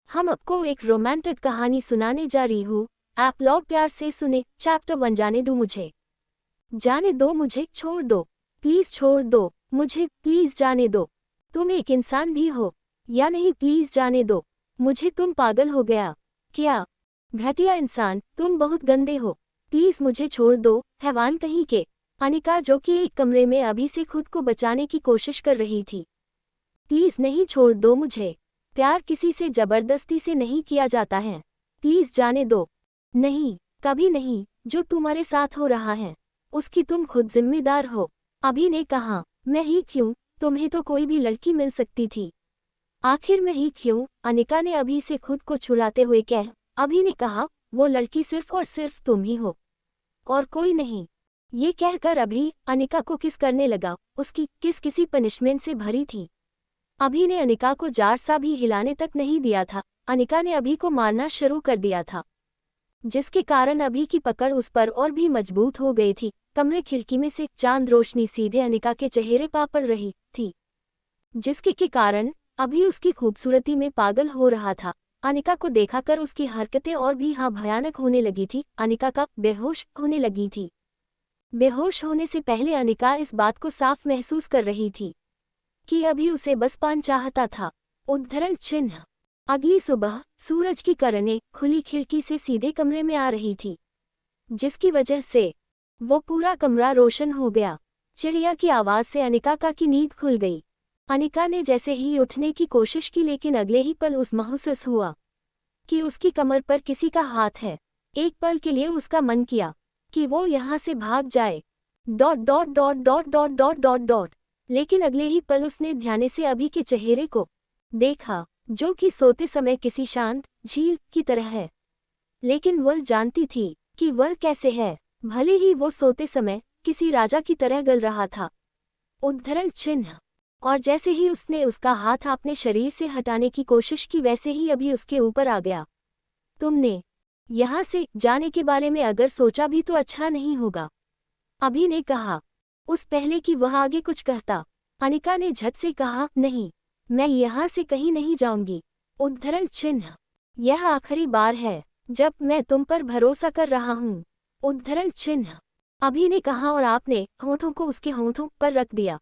हम आपको एक रोमांटिक कहानी सुनाने जा रही हूँ। आप लोग प्यार से सुने। चैप्टर 1। जाने दो मुझे, जाने दो मुझे, छोड़ दो, प्लीज छोड़ दो मुझे, प्लीज जाने दो। तुम एक इंसान भी हो या नहीं, प्लीज जाने दो मुझे। तुम पागल हो गया क्या? घटिया इंसान, तुम बहुत गंदे हो, प्लीज मुझे छोड़ दो, हैवान कहीं के। अनिका, जो कि एक कमरे में अभी से खुद को बचाने की कोशिश कर रही थी। प्लीज नहीं, छोड़ दो मुझे। प्यार किसी से जबरदस्ती से नहीं किया जाता है, प्लीज जाने दो। नहीं, कभी नहीं। जो तुम्हारे साथ हो रहा है उसकी तुम खुद जिम्मेदार हो। अभी ने कहा, मैं ही क्यों? तुम्हें तो कोई भी लड़की मिल सकती थी। आखिर मैं ही क्यों? अनिका ने अभी से खुद को छुड़ाते हुए कहा। अभी ने कहा, वो लड़की सिर्फ और सिर्फ तुम ही हो और कोई नहीं। ये कहकर अभी अनिका को किस करने लगा। उसकी किस किसी पनिशमेंट से भरी थी। अभी ने अनिका को जार सा भी हिलाने तक नहीं दिया था। अनिका ने अभी को मारना शुरू कर दिया था, जिसके कारण अभी की पकड़ उस पर और भी मजबूत हो गई थी। कमरे खिड़की में से चांद रोशनी सीधे अनिका के चेहरे पर पड़ रही थी, जिसके के कारण अभी उसकी खूबसूरती में पागल हो रहा था। अनिका को देखाकर उसकी हरकतें और भी भयानक होने लगी थी। अनिका का बेहोश होने लगी थी। बेहोश होने से पहले अनिका इस बात को साफ महसूस कर रही थी कि अभी उसे बस पान चाहता था। उद्धरण चिन्ह। अगली सुबह सूरज की किरणें खुली खिड़की से सीधे कमरे में आ रही थी, जिसकी वजह से वो पूरा कमरा रोशन हो गया। चिड़िया की आवाज से अनिका का की नींद खुल गई। अनिका ने जैसे ही उठने की कोशिश की, लेकिन अगले ही पल उस महसूस हुआ कि उसकी कमर पर किसी का हाथ है। एक पल के लिए उसका मन किया कि वो यहाँ से भाग जाए। Dot dot dot dot dot dot dot dot लेकिन अगले ही पल उसने ध्यान से अभी के चेहरे को देखा, जो कि सोते समय किसी शांत झील की तरह है। लेकिन वह जानती थी कि वह कैसे है। भले ही वो सोते समय किसी राजा की तरह गल रहा था। उद्धरण चिन्ह। और जैसे ही उसने उसका हाथ अपने शरीर से हटाने की कोशिश की, वैसे ही अभी उसके ऊपर आ गया। तुमने यहाँ से जाने के बारे में अगर सोचा भी तो अच्छा नहीं होगा, अभी ने कहा। उस पहले कि वह आगे कुछ कहता, अनिका ने झट से कहा, नहीं, मैं यहाँ से कहीं नहीं जाऊंगी। उद्धरण चिन्ह। यह आखिरी बार है जब मैं तुम पर भरोसा कर रहा हूँ। उद्धरण चिन्ह। अभी ने कहा और आपने होठों को उसके होठों पर रख दिया।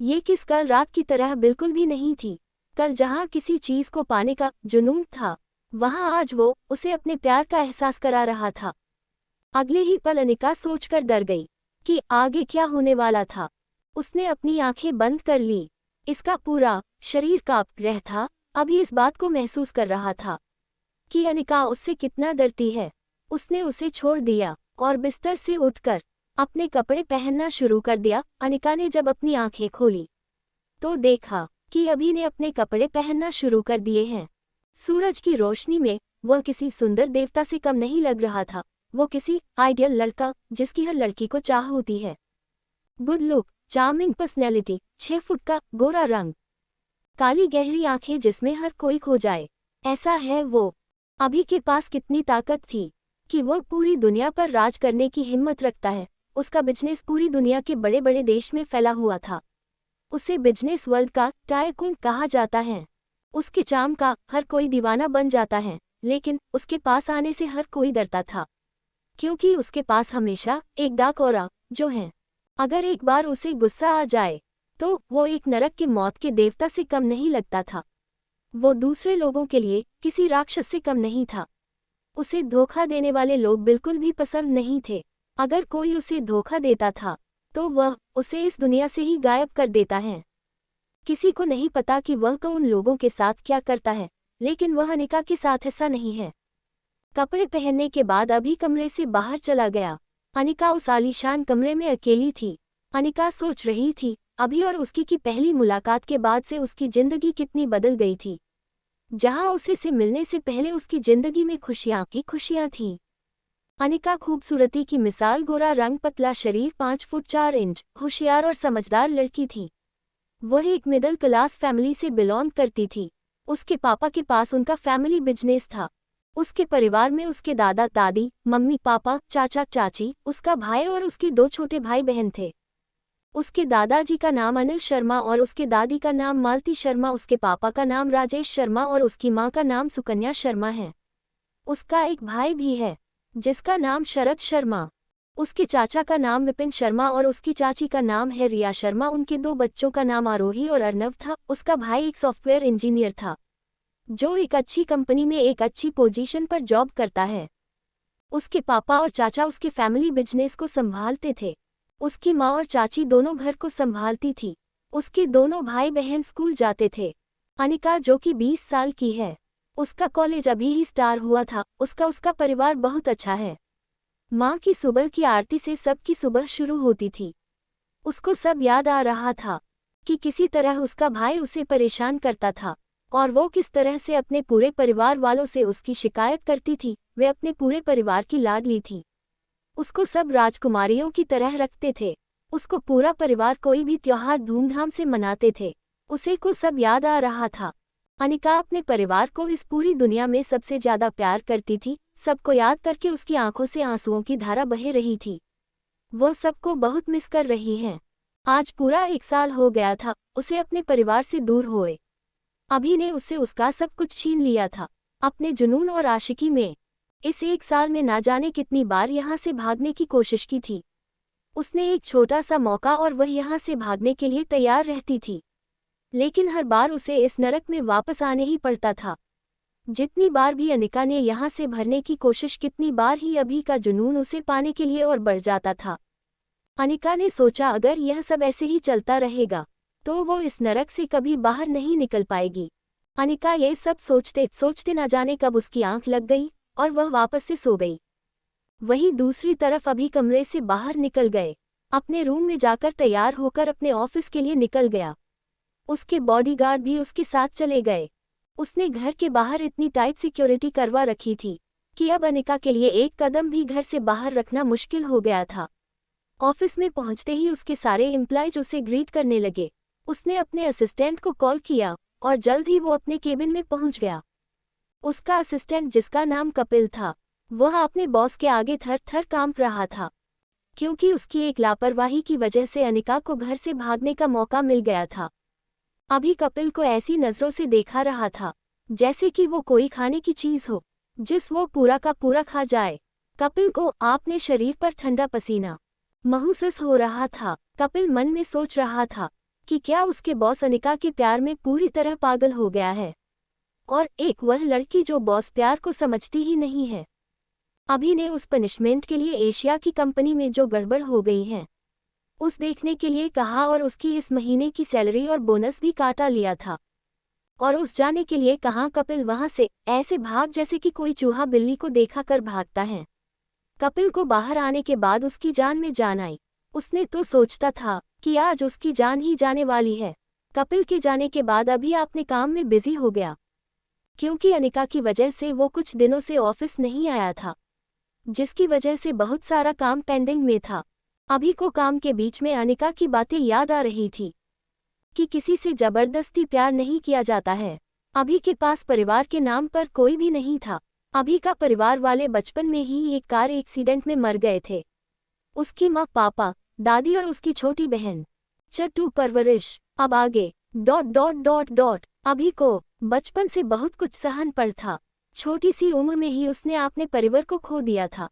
ये किस कल रात की तरह बिल्कुल भी नहीं थी। कल जहाँ किसी चीज को पाने का जुनून था, वहाँ आज वो उसे अपने प्यार का एहसास करा रहा था। अगले ही पल अनिका सोचकर डर गई कि आगे क्या होने वाला था। उसने अपनी आंखें बंद कर ली। इसका पूरा शरीर कांप रहा था। अभी इस बात को महसूस कर रहा था कि अनिका उससे कितना डरती है। उसने उसे छोड़ दिया और बिस्तर से उठकर अपने कपड़े पहनना शुरू कर दिया। अनिका ने जब अपनी आंखें खोली तो देखा कि अभी ने अपने कपड़े पहनना शुरू कर दिए हैं। सूरज की रोशनी में वह किसी सुंदर देवता से कम नहीं लग रहा था। वो किसी आइडियल लड़का, जिसकी हर लड़की को चाह होती है। Good look, charming personality, 6 foot का गोरा रंग, काली गहरी आंखें जिसमें हर कोई खो जाए, ऐसा है वो। अभी के पास कितनी ताकत थी कि वह पूरी दुनिया पर राज करने की हिम्मत रखता है। उसका बिजनेस पूरी दुनिया के बड़े बड़े देश में फैला हुआ था। उसे बिजनेस वर्ल्ड का टाइकून कहा जाता है। उसके चार्म का हर कोई दीवाना बन जाता है, लेकिन उसके पास आने से हर कोई डरता था, क्योंकि उसके पास हमेशा एक डार्क ऑरा जो है। अगर एक बार उसे गुस्सा आ जाए तो वो एक नरक के मौत के देवता से कम नहीं लगता था। वो दूसरे लोगों के लिए किसी राक्षस से कम नहीं था। उसे धोखा देने वाले लोग बिल्कुल भी पसंद नहीं थे। अगर कोई उसे धोखा देता था तो वह उसे इस दुनिया से ही गायब कर देता है। किसी को नहीं पता कि वह उन लोगों के साथ क्या करता है, लेकिन वह अनिका के साथ ऐसा नहीं है। कपड़े पहनने के बाद अभी कमरे से बाहर चला गया। अनिका उस आलीशान कमरे में अकेली थी। अनिका सोच रही थी अभी और उसकी की पहली मुलाकात के बाद से उसकी जिंदगी कितनी बदल गई थी। जहां उसे से मिलने से पहले उसकी जिंदगी में खुशियां की खुशियां थीं। अनिका खूबसूरती की मिसाल, गोरा रंग, पतला शरीर, 5 फुट 4 इंच, होशियार और समझदार लड़की थी। वह एक मिडिल क्लास फैमिली से बिलोंग करती थी। उसके पापा के पास उनका फैमिली बिजनेस था। उसके परिवार में उसके दादा दादी, मम्मी पापा, चाचा चाची, उसका भाई और उसके 2 छोटे भाई बहन थे। उसके दादाजी का नाम अनिल शर्मा और उसके दादी का नाम मालती शर्मा, उसके पापा का नाम राजेश शर्मा और उसकी माँ का नाम सुकन्या शर्मा है। उसका एक भाई भी है जिसका नाम शरद शर्मा। उसके चाचा का नाम विपिन शर्मा और उसकी चाची का नाम है रिया शर्मा। उनके 2 बच्चों का नाम आरोही और अर्नव था। उसका भाई एक सॉफ्टवेयर इंजीनियर था जो एक अच्छी कंपनी में एक अच्छी पोजीशन पर जॉब करता है। उसके पापा और चाचा उसके फैमिली बिजनेस को संभालते थे। उसकी माँ और चाची दोनों घर को संभालती थी। उसके दोनों भाई बहन स्कूल जाते थे। अनिका जो कि 20 साल की है, उसका कॉलेज अभी ही स्टार हुआ था। उसका परिवार बहुत अच्छा है। माँ की सुबह की आरती से सबकी सुबह शुरू होती थी। उसको सब याद आ रहा था कि किसी तरह उसका भाई उसे परेशान करता था और वो किस तरह से अपने पूरे परिवार वालों से उसकी शिकायत करती थी। वे अपने पूरे परिवार की लाडली थी। उसको सब राजकुमारियों की तरह रखते थे। उसको पूरा परिवार कोई भी त्योहार धूमधाम से मनाते थे। उसे को सब याद आ रहा था। अनिका अपने परिवार को इस पूरी दुनिया में सबसे ज्यादा प्यार करती थी। सबको याद करके उसकी आंखों से आंसुओं की धारा बह रही थी। वो सबको बहुत मिस कर रही है। आज पूरा 1 साल हो गया था उसे अपने परिवार से दूर हुए। अभी ने उससे उसका सब कुछ छीन लिया था अपने जुनून और आशिकी में। इस 1 साल में ना जाने कितनी बार यहाँ से भागने की कोशिश की थी उसने। एक छोटा सा मौका और वह यहाँ से भागने के लिए तैयार रहती थी, लेकिन हर बार उसे इस नरक में वापस आने ही पड़ता था। जितनी बार भी अनिका ने यहाँ से भरने की कोशिश, कितनी बार ही अभी का जुनून उसे पाने के लिए और बढ़ जाता था। अनिका ने सोचा अगर यह सब ऐसे ही चलता रहेगा तो वो इस नरक से कभी बाहर नहीं निकल पाएगी। अनिका ये सब सोचते सोचते न जाने कब उसकी आंख लग गई और वह वापस से सो गई। वहीं दूसरी तरफ अभी कमरे से बाहर निकल गए। अपने रूम में जाकर तैयार होकर अपने ऑफिस के लिए निकल गया। उसके बॉडीगार्ड भी उसके साथ चले गए। उसने घर के बाहर इतनी टाइट सिक्योरिटी करवा रखी थी कि अब अनिका के लिए एक कदम भी घर से बाहर रखना मुश्किल हो गया था। ऑफिस में पहुंचते ही उसके सारे एम्प्लॉयज उसे ग्रीट करने लगे। उसने अपने असिस्टेंट को कॉल किया और जल्द ही वो अपने केबिन में पहुंच गया। उसका असिस्टेंट जिसका नाम कपिल था, वह अपने बॉस के आगे थर थर कांप रहा था, क्योंकि उसकी एक लापरवाही की वजह से अनिका को घर से भागने का मौका मिल गया था। अभी कपिल को ऐसी नज़रों से देखा रहा था जैसे कि वो कोई खाने की चीज़ हो जिस वो पूरा का पूरा खा जाए। कपिल को अपने शरीर पर ठंडा पसीना महसूस हो रहा था। कपिल मन में सोच रहा था कि क्या उसके बॉस अनिका के प्यार में पूरी तरह पागल हो गया है, और एक वह लड़की जो बॉस प्यार को समझती ही नहीं है। अभी ने उस पनिशमेंट के लिए एशिया की कंपनी में जो गड़बड़ हो गई है उस देखने के लिए कहा और उसकी इस महीने की सैलरी और बोनस भी काटा लिया था और उस जाने के लिए कहा। कपिल वहां से ऐसे भाग जैसे कि कोई चूहा बिल्ली को देखा कर भागता है। कपिल को बाहर आने के बाद उसकी जान में जान आई। उसने तो सोचता था कि आज उसकी जान ही जाने वाली है। कपिल के जाने के बाद अभी अपने काम में बिजी हो गया, क्योंकि अनिका की वजह से वो कुछ दिनों से ऑफिस नहीं आया था, जिसकी वजह से बहुत सारा काम पेंडिंग में था। अभी को काम के बीच में अनिका की बातें याद आ रही थी कि किसी से जबरदस्ती प्यार नहीं किया जाता है। अभी के पास परिवार के नाम पर कोई भी नहीं था। अभी का परिवार वाले बचपन में ही एक कार एक्सीडेंट में मर गए थे। उसकी माँ, पापा, दादी और उसकी छोटी बहन। चट्टू परवरिश। अब आगे ... अभी को बचपन से बहुत कुछ सहन पर था। छोटी सी उम्र में ही उसने अपने परिवार को खो दिया था।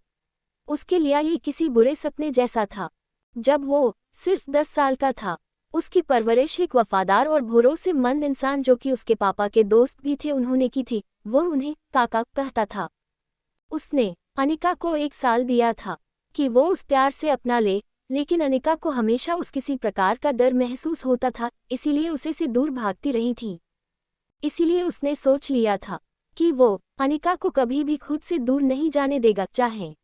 उसके लिए ये किसी बुरे सपने जैसा था। जब वो सिर्फ 10 साल का था, उसकी परवरिश एक वफादार और भरोसेमंद इंसान जो कि उसके पापा के दोस्त भी थे उन्होंने की थी। वो उन्हें काका कहता था। उसने अनिका को 1 साल दिया था कि वो उस प्यार से अपना ले, लेकिन अनिका को हमेशा उस किसी प्रकार का डर महसूस होता था, इसीलिए उसे से दूर भागती रही थी। इसीलिए उसने सोच लिया था कि वो अनिका को कभी भी खुद से दूर नहीं जाने देगा, चाहे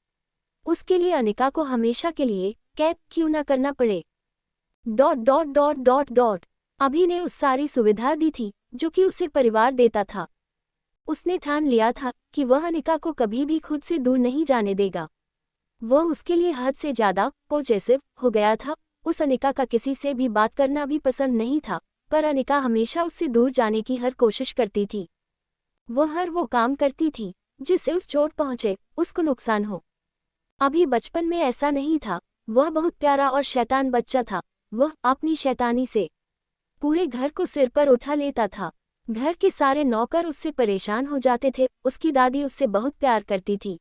उसके लिए अनिका को हमेशा के लिए कैद क्यों न करना पड़े। ... अभी ने उस सारी सुविधा दी थी जो कि उसे परिवार देता था। उसने ठान लिया था कि वह अनिका को कभी भी खुद से दूर नहीं जाने देगा। वह उसके लिए हद से ज़्यादा पॉजेसिव हो गया था। उस अनिका का किसी से भी बात करना भी पसंद नहीं था, पर अनिका हमेशा उससे दूर जाने की हर कोशिश करती थी। वह हर वो काम करती थी जिससे उस चोट पहुँचे, उसको नुकसान हो। अभी बचपन में ऐसा नहीं था। वह बहुत प्यारा और शैतान बच्चा था। वह अपनी शैतानी से पूरे घर को सिर पर उठा लेता था। घर के सारे नौकर उससे परेशान हो जाते थे। उसकी दादी उससे बहुत प्यार करती थी।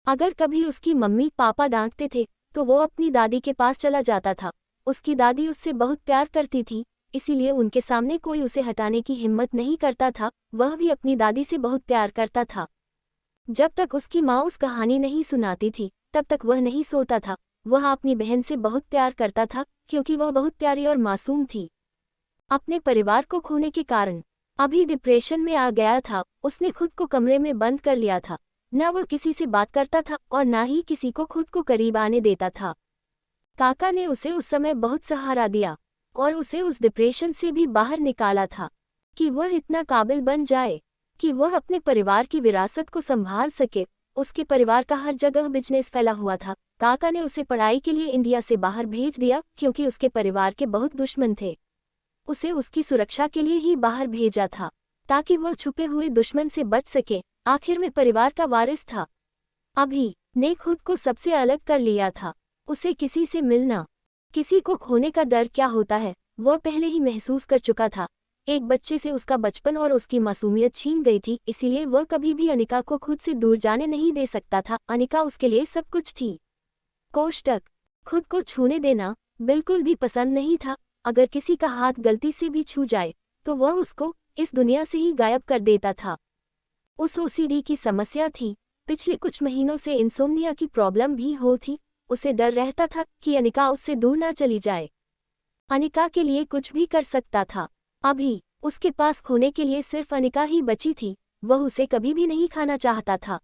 अगर कभी उसकी मम्मी पापा डांटते थे तो वो अपनी दादी के पास चला जाता था। उसकी दादी उससे बहुत प्यार करती थी, इसीलिए उनके सामने कोई उसे हटाने की हिम्मत नहीं करता था। वह भी अपनी दादी से बहुत प्यार करता था। जब तक उसकी माँ उस कहानी नहीं सुनाती थी तब तक वह नहीं सोता था। वह अपनी बहन से बहुत प्यार करता था क्योंकि वह बहुत प्यारी और मासूम थी। अपने परिवार को खोने के कारण अभी डिप्रेशन में आ गया था। उसने खुद को कमरे में बंद कर लिया था। न वह किसी से बात करता था और न ही किसी को खुद को करीब आने देता था। काका ने उसे उस समय बहुत सहारा दिया और उसे उस डिप्रेशन से भी बाहर निकाला था कि वह इतना काबिल बन जाए कि वह अपने परिवार की विरासत को संभाल सके। उसके परिवार का हर जगह बिजनेस फैला हुआ था। काका ने उसे पढ़ाई के लिए इंडिया से बाहर भेज दिया क्योंकि उसके परिवार के बहुत दुश्मन थे। उसे उसकी सुरक्षा के लिए ही बाहर भेजा था ताकि वह छुपे हुए दुश्मन से बच सके। आखिर में परिवार का वारिस था। अभी ने खुद को सबसे अलग कर लिया था। उसे किसी से मिलना, किसी को खोने का डर क्या होता है वह पहले ही महसूस कर चुका था। एक बच्चे से उसका बचपन और उसकी मासूमियत छीन गई थी, इसीलिए वह कभी भी अनिका को खुद से दूर जाने नहीं दे सकता था। अनिका उसके लिए सब कुछ थी। कोष्टक खुद को छूने देना बिल्कुल भी पसंद नहीं था। अगर किसी का हाथ गलती से भी छू जाए तो वह उसको इस दुनिया से ही गायब कर देता था। उस ओसीडी की समस्या थी। पिछले कुछ महीनों से इंसोम्निया की प्रॉब्लम भी हो थी। उसे डर रहता था कि अनिका उससे दूर ना चली जाए। अनिका के लिए कुछ भी कर सकता था। अभी उसके पास खोने के लिए सिर्फ अनिका ही बची थी। वह उसे कभी भी नहीं खाना चाहता था।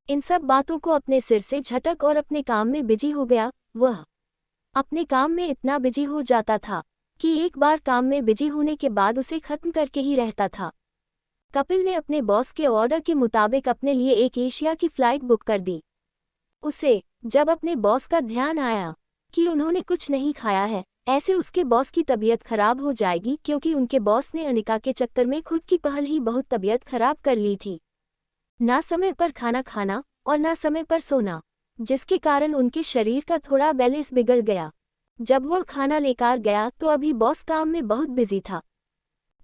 इन सब बातों को अपने सिर से झटक और अपने काम में बिजी हो गया। वह अपने काम में इतना बिजी हो जाता था कि एक बार काम में बिजी होने के बाद उसे खत्म करके ही रहता था। कपिल ने अपने बॉस के ऑर्डर के मुताबिक अपने लिए एक एशिया की फ्लाइट बुक कर दी। उसे जब अपने बॉस का ध्यान आया कि उन्होंने कुछ नहीं खाया है, ऐसे उसके बॉस की तबीयत खराब हो जाएगी क्योंकि उनके बॉस ने अनिका के चक्कर में खुद की पहल ही बहुत तबीयत खराब कर ली थी। ना समय पर खाना खाना और ना समय पर सोना, जिसके कारण उनके शरीर का थोड़ा बैलेंस बिगड़ गया। जब वह खाना लेकर गया तो अभी बॉस काम में बहुत बिजी था।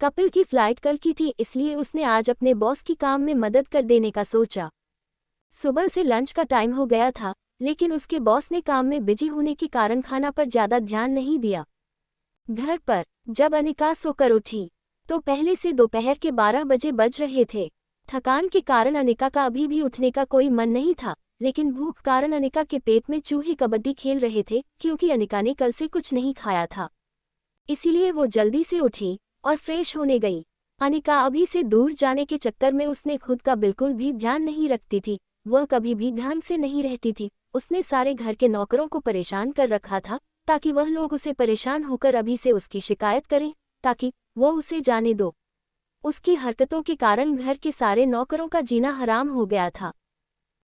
कपिल की फ्लाइट कल की थी, इसलिए उसने आज अपने बॉस की काम में मदद कर देने का सोचा। सुबह से लंच का टाइम हो गया था, लेकिन उसके बॉस ने काम में बिजी होने के कारण खाना पर ज्यादा ध्यान नहीं दिया। घर पर जब अनिका सोकर उठी तो पहले से दोपहर के 12 बजे बज रहे थे। थकान के कारण अनिका का अभी भी उठने का कोई मन नहीं था, लेकिन भूख कारण अनिका के पेट में चूहे कबड्डी खेल रहे थे क्योंकि अनिका ने कल से कुछ नहीं खाया था। इसीलिए वो जल्दी से उठी और फ्रेश होने गई। अनिका अभी से दूर जाने के चक्कर में उसने खुद का बिल्कुल भी ध्यान नहीं रखती थी। वह कभी भी ध्यान से नहीं रहती थी। उसने सारे घर के नौकरों को परेशान कर रखा था ताकि वह लोग उसे परेशान होकर अभी से उसकी शिकायत करें ताकि वो उसे जाने दो। उसकी हरकतों के कारण घर के सारे नौकरों का जीना हराम हो गया था।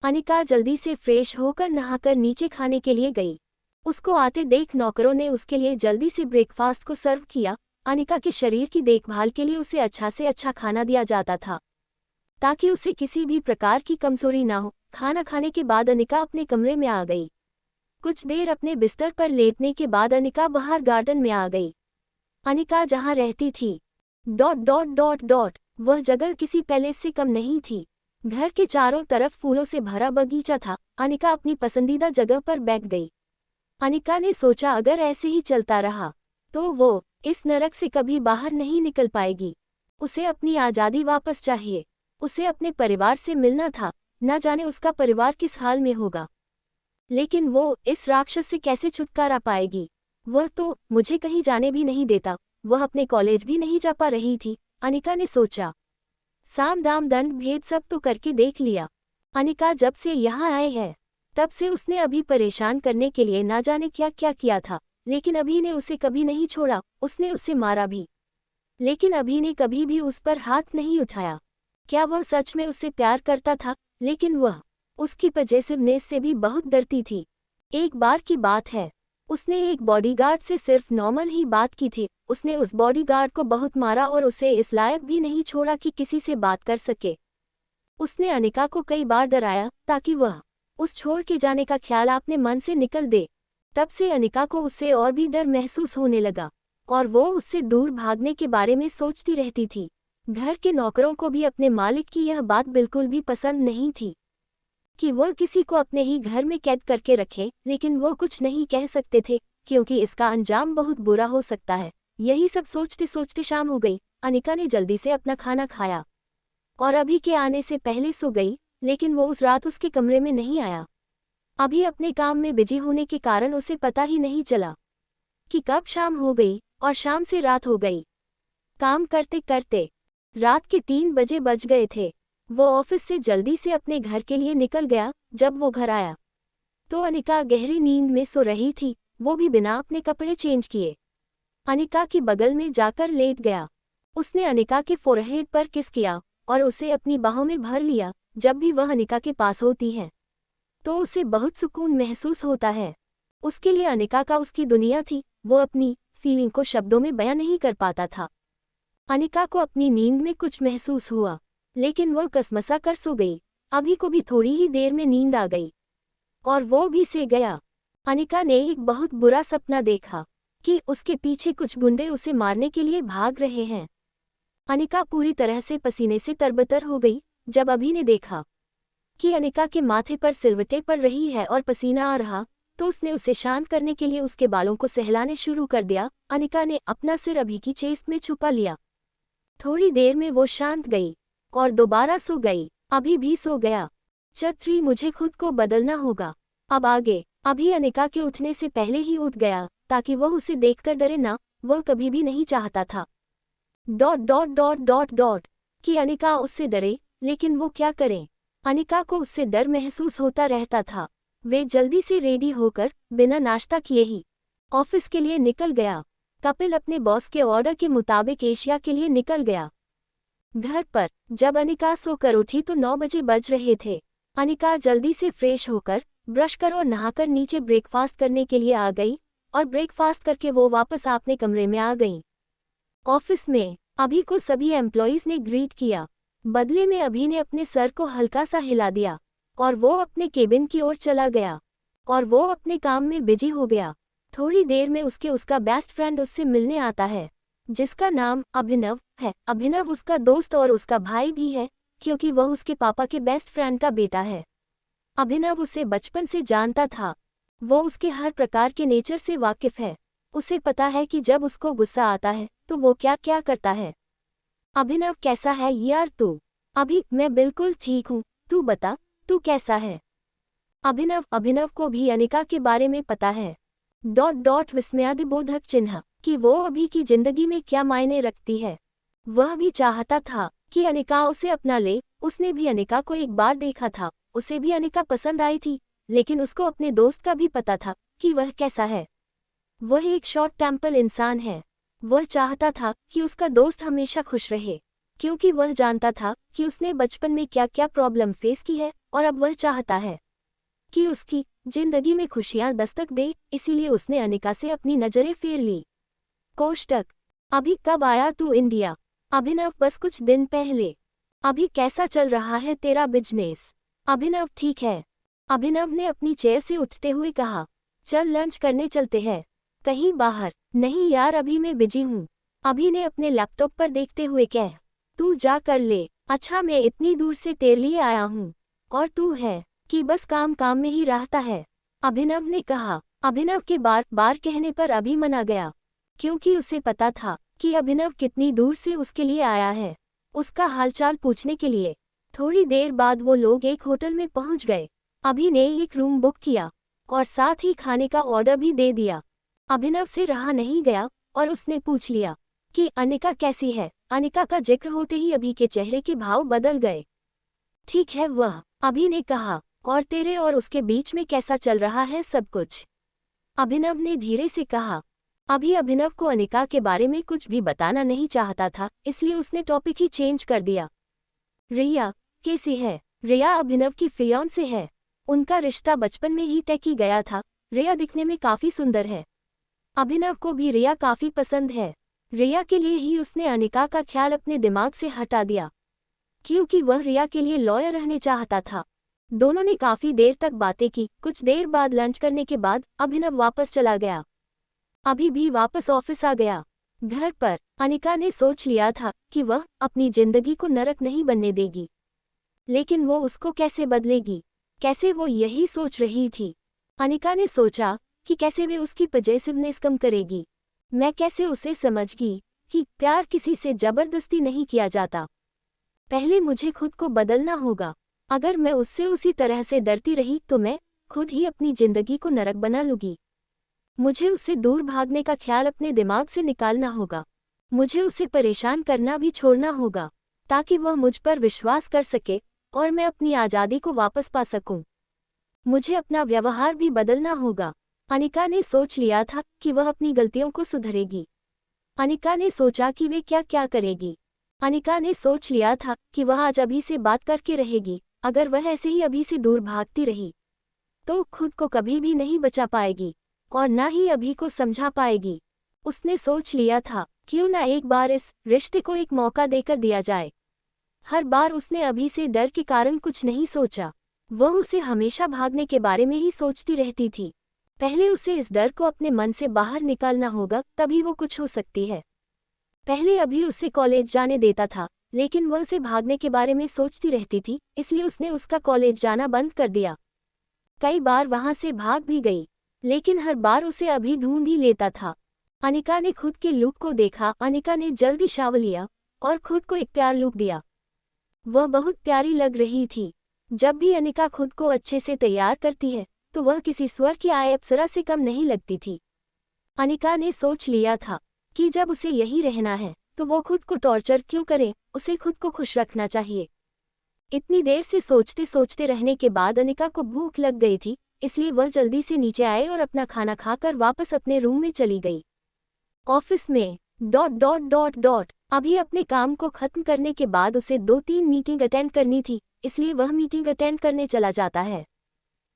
अनिका जल्दी से फ्रेश होकर नहाकर नीचे खाने के लिए गई। उसको आते देख नौकरों ने उसके लिए जल्दी से ब्रेकफास्ट को सर्व किया। अनिका के शरीर की देखभाल के लिए उसे अच्छा से अच्छा खाना दिया जाता था ताकि उसे किसी भी प्रकार की कमजोरी ना हो। खाना खाने के बाद अनिका अपने कमरे में आ गई। कुछ देर अपने बिस्तर पर लेटने के बाद अनिका बाहर गार्डन में आ गई। अनिका जहां रहती थी वह जगह किसी पैलेस से कम नहीं थी। घर के चारों तरफ फूलों से भरा बगीचा था। अनिका अपनी पसंदीदा जगह पर बैठ गई। अनिका ने सोचा अगर ऐसे ही चलता रहा तो वो इस नरक से कभी बाहर नहीं निकल पाएगी। उसे अपनी आज़ादी वापस चाहिए। उसे अपने परिवार से मिलना था। न जाने उसका परिवार किस हाल में होगा, लेकिन वो इस राक्षस से कैसे छुटकारा पाएगी। वह तो मुझे कहीं जाने भी नहीं देता। वह अपने कॉलेज भी नहीं जा पा रही थी। अनिका ने सोचा साम दाम दंड भेद सब तो करके देख लिया। अनिका जब से यहाँ आए है तब से उसने अभी परेशान करने के लिए ना जाने क्या क्या किया था, लेकिन अभी ने उसे कभी नहीं छोड़ा। उसने उसे मारा भी, लेकिन अभी ने कभी भी उस पर हाथ नहीं उठाया। क्या वह सच में उससे प्यार करता था? लेकिन वह उसकी पजेसिवनेस से भी बहुत डरती थी। एक बार की बात है, उसने एक बॉडीगार्ड से सिर्फ नॉर्मल ही बात की थी। उसने उस बॉडीगार्ड को बहुत मारा और उसे इस लायक भी नहीं छोड़ा कि किसी से बात कर सके। उसने अनिका को कई बार डराया ताकि वह उस छोड़ के जाने का ख्याल अपने मन से निकल दे। तब से अनिका को उससे और भी डर महसूस होने लगा और वो उससे दूर भागने के बारे में सोचती रहती थी। घर के नौकरों को भी अपने मालिक की यह बात बिल्कुल भी पसंद नहीं थी कि वह किसी को अपने ही घर में कैद करके रखे, लेकिन वो कुछ नहीं कह सकते थे क्योंकि इसका अंजाम बहुत बुरा हो सकता है। यही सब सोचते सोचते शाम हो गई। अनिका ने जल्दी से अपना खाना खाया और अभी के आने से पहले सो गई, लेकिन वो उस रात उसके कमरे में नहीं आया। अभी अपने काम में बिजी होने के कारण उसे पता ही नहीं चला कि कब शाम हो गई और शाम से रात हो गई। काम करते करते रात के 3 बजे बज गए थे। वो ऑफिस से जल्दी से अपने घर के लिए निकल गया। जब वो घर आया तो अनिका गहरी नींद में सो रही थी, वो भी बिना अपने कपड़े चेंज किए। अनिका की बगल में जाकर लेट गया। उसने अनिका के फोरहेड पर किस किया और उसे अपनी बाहों में भर लिया। जब भी वह अनिका के पास होती है तो उसे बहुत सुकून महसूस होता है। उसके लिए अनिका का उसकी दुनिया थी। वो अपनी फीलिंग को शब्दों में बयां नहीं कर पाता था। अनिका को अपनी नींद में कुछ महसूस हुआ, लेकिन वह कसमसा कर सो गई। अभी को भी थोड़ी ही देर में नींद आ गई और वो भी से गया। अनिका ने एक बहुत बुरा सपना देखा कि उसके पीछे कुछ गुंडे उसे मारने के लिए भाग रहे हैं। अनिका पूरी तरह से पसीने से तरबतर हो गई। जब अभी ने देखा कि अनिका के माथे पर सिलवटें पड़ रही है और पसीना आ रहा, तो उसने उसे शांत करने के लिए उसके बालों को सहलाने शुरू कर दिया। अनिका ने अपना सिर अभी की चेस्ट में छुपा लिया। थोड़ी देर में वो शांत गई और दोबारा सो गई। अभी भी सो गया। छतरी, मुझे खुद को बदलना होगा। अब आगे। अभी अनिका के उठने से पहले ही उठ गया ताकि वह उसे देखकर डरे ना। वह कभी भी नहीं चाहता था कि अनिका उससे डरे, लेकिन वो क्या करे। अनिका को उससे डर महसूस होता रहता था। वे जल्दी से रेडी होकर बिना नाश्ता किए ही ऑफिस के लिए निकल गया। कपिल अपने बॉस के ऑर्डर के मुताबिक एशिया के लिए निकल गया। घर पर जब अनिका सोकर उठी तो 9 बजे बज रहे थे। अनिका जल्दी से फ्रेश होकर ब्रश कर और नहाकर नीचे ब्रेकफास्ट करने के लिए आ गई और ब्रेकफास्ट करके वो वापस अपने कमरे में आ गई। ऑफिस में अभी को सभी एम्प्लॉइज ने ग्रीट किया। बदले में अभी ने अपने सर को हल्का सा हिला दिया और वो अपने केबिन की ओर चला गया और वो अपने काम में बिजी हो गया। थोड़ी देर में उसका बेस्ट फ्रेंड उससे मिलने आता है, जिसका नाम अभिनव है। अभिनव उसका दोस्त और उसका भाई भी है, क्योंकि वह उसके पापा के बेस्ट फ्रेंड का बेटा है। अभिनव उसे बचपन से जानता था। वो उसके हर प्रकार के नेचर से वाकिफ है। उसे पता है कि जब उसको गुस्सा आता है तो वो क्या क्या करता है। अभिनव, कैसा है यार तू? अभी मैं बिल्कुल ठीक हूँ, तू बता तू कैसा है? अभिनव को भी अनिका के बारे में पता है। विस्मयादिबोधक चिन्ह कि वो अभी की जिंदगी में क्या मायने रखती है। वह भी चाहता था कि अनिका उसे अपना ले। उसने भी अनिका को एक बार देखा था, उसे भी अनिका पसंद आई थी, लेकिन उसको अपने दोस्त का भी पता था कि वह कैसा है। वह एक शॉर्ट टेम्पर इंसान है। वह चाहता था कि उसका दोस्त हमेशा खुश रहे, क्योंकि वह जानता था कि उसने बचपन में क्या क्या प्रॉब्लम फेस की है और अब वह चाहता है कि उसकी जिंदगी में खुशियां दस्तक दे। इसीलिए उसने अनिका से अपनी नजरें फेर ली। कोष्टक, अभी कब आया तू इंडिया? अभिनव, बस कुछ दिन पहले। अभी कैसा चल रहा है तेरा बिजनेस? अभिनव, ठीक है। अभिनव ने अपनी चेयर से उठते हुए कहा, चल लंच करने चलते हैं। कहीं बाहर? नहीं यार, अभी मैं बिजी हूँ। अभी ने अपने लैपटॉप पर देखते हुए कह, तू जा कर ले। अच्छा, मैं इतनी दूर से तेरे लिए आया हूँ और तू है कि बस काम काम में ही रहता है, अभिनव ने कहा। अभिनव के बार बार कहने पर अभी मना गया, क्योंकि उसे पता था कि अभिनव कितनी दूर से उसके लिए आया है, उसका हालचाल पूछने के लिए। थोड़ी देर बाद वो लोग एक होटल में पहुंच गए। अभी ने एक रूम बुक किया और साथ ही खाने का ऑर्डर भी दे दिया। अभिनव से रहा नहीं गया और उसने पूछ लिया कि अनिका कैसी है। अनिका का जिक्र होते ही अभी के चेहरे के भाव बदल गए। ठीक है वह, अभी ने कहा, और तेरे और उसके बीच में कैसा चल रहा है सब कुछ? अभिनव ने धीरे से कहा। अभी अभिनव को अनिका के बारे में कुछ भी बताना नहीं चाहता था, इसलिए उसने टॉपिक ही चेंज कर दिया। रिया कैसी है? रिया अभिनव की फियांसे है। उनका रिश्ता बचपन में ही तय की गया था। रिया दिखने में काफी सुंदर है। अभिनव को भी रिया काफी पसंद है। रिया के लिए ही उसने अनिका का ख्याल अपने दिमाग से हटा दिया, क्योंकि वह रिया के लिए लॉयर रहने चाहता था। दोनों ने काफी देर तक बातें की। कुछ देर बाद लंच करने के बाद अभिनव वापस चला गया। अभी भी वापस ऑफिस आ गया। घर पर अनिका ने सोच लिया था कि वह अपनी जिंदगी को नरक नहीं बनने देगी, लेकिन वो उसको कैसे बदलेगी, कैसे वो यही सोच रही थी। अनिका ने सोचा कि कैसे वे उसकी पजेसिवनेस कम करेगी। मैं कैसे उसे समझगी कि प्यार किसी से जबरदस्ती नहीं किया जाता। पहले मुझे खुद को बदलना होगा। अगर मैं उससे उसी तरह से डरती रही तो मैं खुद ही अपनी जिंदगी को नरक बना लूंगी। मुझे उससे दूर भागने का ख्याल अपने दिमाग से निकालना होगा। मुझे उसे परेशान करना भी छोड़ना होगा ताकि वह मुझ पर विश्वास कर सके और मैं अपनी आज़ादी को वापस पा सकूं। मुझे अपना व्यवहार भी बदलना होगा। अनिका ने सोच लिया था कि वह अपनी गलतियों को सुधरेगी। अनिका ने सोचा कि वे क्या क्या करेगी। अनिका ने सोच लिया था कि वह आज अभी से बात करके रहेगी। अगर वह ऐसे ही अभी से दूर भागती रही तो खुद को कभी भी नहीं बचा पाएगी और ना ही अभी को समझा पाएगी। उसने सोच लिया था क्यों ना एक बार इस रिश्ते को एक मौका देकर दिया जाए। हर बार उसने अभी से डर के कारण कुछ नहीं सोचा। वह उसे हमेशा भागने के बारे में ही सोचती रहती थी। पहले उसे इस डर को अपने मन से बाहर निकालना होगा, तभी वो कुछ हो सकती है। पहले अभी उसे कॉलेज जाने देता था, लेकिन वह उसे भागने के बारे में सोचती रहती थी, इसलिए उसने उसका कॉलेज जाना बंद कर दिया। कई बार वहां से भाग भी गई, लेकिन हर बार उसे अभी ढूंढ ही लेता था। अनिका ने खुद के लुक को देखा। अनिका ने जल्दी शावर लिया और खुद को एक प्यार लुक दिया। वह बहुत प्यारी लग रही थी। जब भी अनिका खुद को अच्छे से तैयार करती है तो वह किसी स्वर की आय अप्सरा से कम नहीं लगती थी। अनिका ने सोच लिया था कि जब उसे यही रहना है तो वो खुद को टॉर्चर क्यों करे, उसे खुद को खुश रखना चाहिए। इतनी देर से सोचते सोचते रहने के बाद अनिका को भूख लग गई थी, इसलिए वह जल्दी से नीचे आए और अपना खाना खाकर वापस अपने रूम में चली गई। ऑफिस में ... अभी अपने काम को खत्म करने के बाद उसे 2-3 मीटिंग अटेंड करनी थी, इसलिए वह मीटिंग अटेंड करने चला जाता है।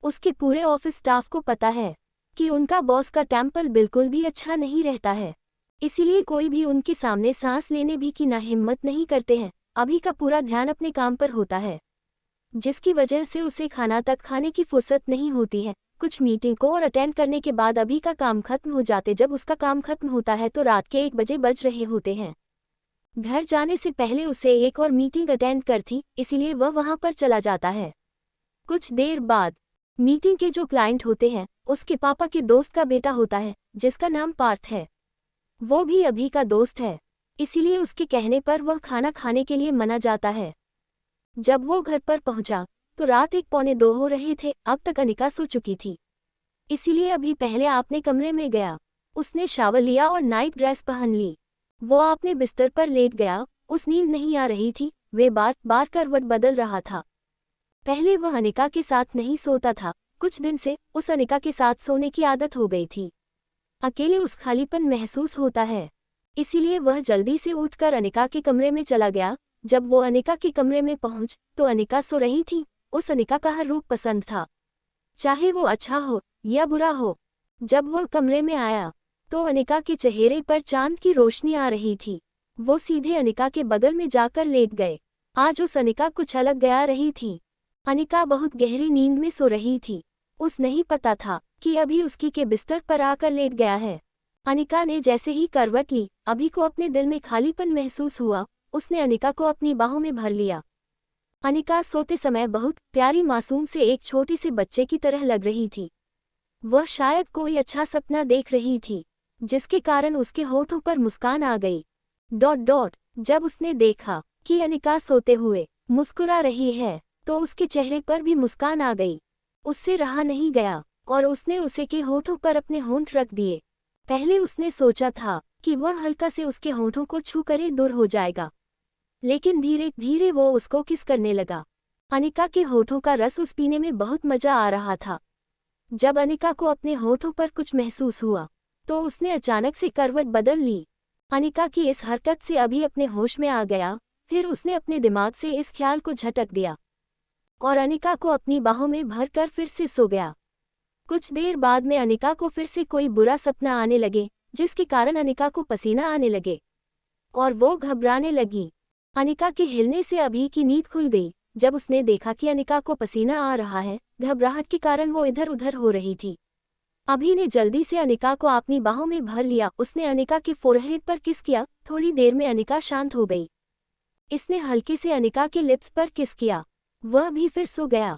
उसके पूरे ऑफिस स्टाफ को पता है कि उनका बॉस का टेम्पर बिल्कुल भी अच्छा नहीं रहता है, इसीलिए कोई भी उनके सामने सांस लेने भी की ना हिम्मत नहीं करते हैं। अभी का पूरा ध्यान अपने काम पर होता है, जिसकी वजह से उसे खाना तक खाने की फुर्सत नहीं होती है। कुछ मीटिंग को और अटेंड करने के बाद अभी का काम खत्म हो जाते जब उसका काम खत्म होता है तो रात के 1 बजे बज रहे होते हैं। घर जाने से पहले उसे एक और मीटिंग अटेंड कर थी, इसीलिए वह वहां पर चला जाता है। कुछ देर बाद मीटिंग के जो क्लाइंट होते हैं उसके पापा के दोस्त का बेटा होता है, जिसका नाम पार्थ है। वो भी अभी का दोस्त है, इसीलिए उसके कहने पर वह खाना खाने के लिए मना जाता है। जब वो घर पर पहुंचा तो रात 1-1:45 हो रहे थे। अब तक अनिका सो चुकी थी, इसीलिए अभी पहले अपने कमरे में गया। उसने शावर लिया और नाइट ड्रेस पहन ली। वो अपने बिस्तर पर लेट गया। उस नींद नहीं आ रही थी, वे बार बार करवट बदल रहा था। पहले वह अनिका के साथ नहीं सोता था। कुछ दिन से उस अनिका के साथ सोने की आदत हो गई थी। अकेले उस खालीपन महसूस होता है, इसीलिए वह जल्दी से उठकर अनिका के कमरे में चला गया। जब वो अनिका के कमरे में पहुंच तो अनिका सो रही थी। उस अनिका का हर रूप पसंद था, चाहे वो अच्छा हो या बुरा हो। जब वह कमरे में आया तो अनिका के चेहरे पर चांद की रोशनी आ रही थी। वो सीधे अनिका के बगल में जाकर लेट गए। आज उस अनिका कुछ अलग गया रही थी। अनिका बहुत गहरी नींद में सो रही थी। उस नहीं पता था कि अभी उसकी के बिस्तर पर आकर लेट गया है। अनिका ने जैसे ही करवट ली, अभी को अपने दिल में खालीपन महसूस हुआ। उसने अनिका को अपनी बाहों में भर लिया। अनिका सोते समय बहुत प्यारी मासूम से एक छोटे से बच्चे की तरह लग रही थी। वह शायद कोई अच्छा सपना देख रही थी, जिसके कारण उसके होठों पर मुस्कान आ गई। ... जब उसने देखा कि अनिका सोते हुए मुस्कुरा रही है तो उसके चेहरे पर भी मुस्कान आ गई। उससे रहा नहीं गया और उसने उसे के होठों पर अपने होंठ रख दिए। पहले उसने सोचा था कि वह हल्का से उसके होठों को छू कर दूर हो जाएगा, लेकिन धीरे धीरे वो उसको किस करने लगा। अनिका के होठों का रस उस पीने में बहुत मजा आ रहा था। जब अनिका को अपने होठों पर कुछ महसूस हुआ तो उसने अचानक से करवट बदल ली। अनिका की इस हरकत से अभी अपने होश में आ गया। फिर उसने अपने दिमाग से इस ख्याल को झटक दिया और अनिका को अपनी बाहों में भरकर फिर से सो गया। कुछ देर बाद में अनिका को फिर से कोई बुरा सपना आने लगे, जिसके कारण अनिका को पसीना आने लगे और वो घबराने लगी। अनिका के हिलने से अभी की नींद खुल गई। जब उसने देखा कि अनिका को पसीना आ रहा है, घबराहट के कारण वो इधर उधर हो रही थी। अभी ने जल्दी से अनिका को अपनी बाहों में भर लिया। उसने अनिका के फोरहेड पर किस किया। थोड़ी देर में अनिका शांत हो गई। इसने हल्के से अनिका के लिप्स पर किस किया। वह भी फिर सो गया।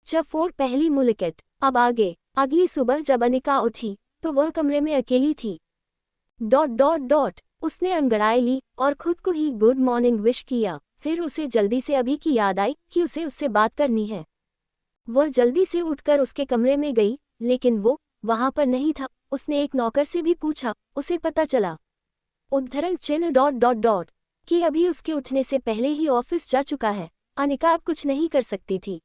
चफोर पहली मुलाकात। अब आगे। अगली सुबह जब अनिका उठी तो वह कमरे में अकेली थी। ... उसने अंगड़ाई ली और खुद को ही गुड मॉर्निंग विश किया। फिर उसे जल्दी से अभी की याद आई कि उसे उससे बात करनी है। वह जल्दी से उठकर उसके कमरे में गई, लेकिन वो वहां पर नहीं था। उसने एक नौकर से भी पूछा। उसे पता चला उद्धरण चिन्ह ... कि अभी उसके उठने से पहले ही ऑफिस जा चुका है। अनिका अब कुछ नहीं कर सकती थी।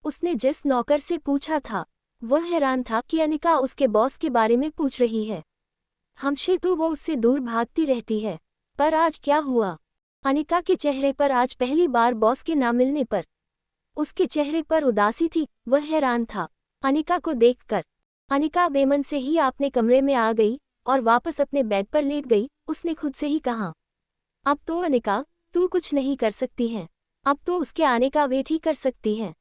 उसने जिस नौकर से पूछा था वह हैरान था कि अनिका उसके बॉस के बारे में पूछ रही है। हमसे तो वो उससे दूर भागती रहती है, पर आज क्या हुआ? अनिका के चेहरे पर आज पहली बार बॉस के ना मिलने पर उसके चेहरे पर उदासी थी। वह हैरान था अनिका को देखकर। अनिका बेमन से ही अपने कमरे में आ गई और वापस अपने बेड पर लेट गई। उसने खुद से ही कहा, अब तो अनिका तू कुछ नहीं कर सकती है। अब तो उसके आने का वेट ही कर सकती है।